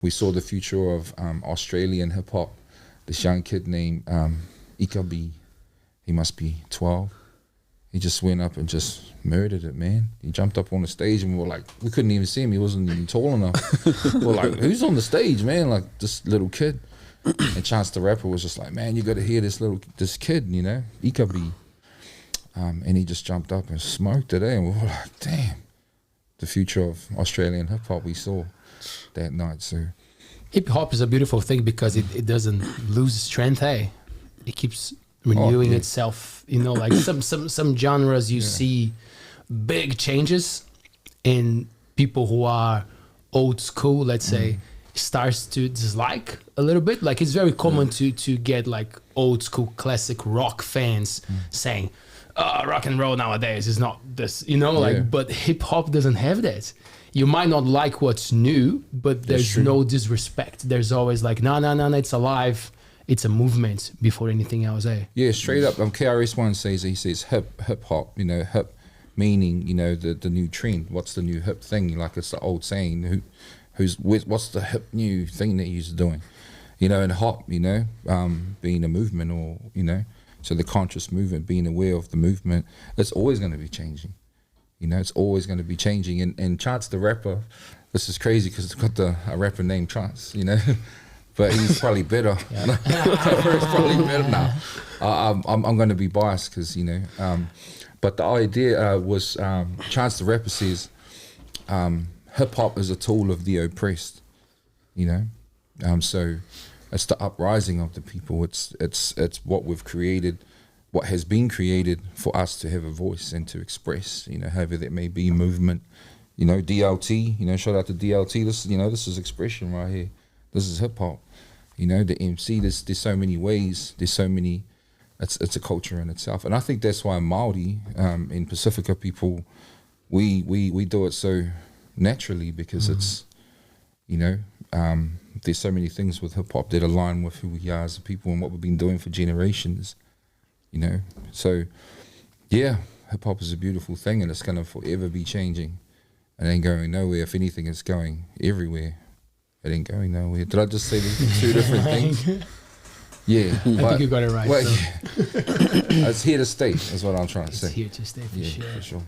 we saw the future of Australian hip hop. This young kid named Ikabi, he must be 12. He just went up and just murdered it, man. He jumped up on the stage and we were like, we couldn't even see him. He wasn't even tall enough. We were like, who's on the stage, man? Like this little kid. And Chance the Rapper was just like, man, you got to hear this kid, you know, Ikabi. And he just jumped up and smoked it, and we were like, damn, the future of Australian hip hop we saw that night. So hip hop is a beautiful thing because it doesn't lose strength, hey? It keeps renewing itself, you know, like some genres you see big changes in people who are old school, let's say, starts to dislike a little bit. Like it's very common to get like old school classic rock fans saying, rock and roll nowadays is not this, you know, like, but hip hop doesn't have that. You might not like what's new, but there's no disrespect. There's always like, no, it's alive. It's a movement before anything else, eh? Yeah, straight up. KRS-One says, he says hip hop, you know, hip meaning, you know, the new trend. What's the new hip thing? Like it's the old saying, what's the hip new thing that he's doing? You know, and hop, you know, being a movement, or, you know, so the conscious movement, being aware of the movement, it's always going to be changing. You know, it's always going to be changing. And Chance the Rapper, this is crazy because it's got a rapper named Chance, you know, but he's probably better. He's probably better now. I'm going to be biased because, you know, but the idea was Chance the Rapper says hip hop is a tool of the oppressed, you know, so it's the uprising of the people. It's what we've created, what has been created for us to have a voice and to express, you know, however that may be, movement, you know, DLT, you know, shout out to DLT. This, you know, this is expression right here. This is hip hop, you know, the MC, there's so many ways, there's so many, it's a culture in itself. And I think that's why Māori, in Pacifica people, we do it so naturally because it's, you know, there's so many things with hip hop that align with who we are as a people and what we've been doing for generations, you know. So yeah, hip hop is a beautiful thing and it's gonna forever be changing. It ain't going nowhere. If anything, it's going everywhere. It ain't going nowhere. Did I just say two different things? Yeah, I think you got it right. Well, it's here to stay, is what I'm trying to say. It's here to stay for sure. For sure.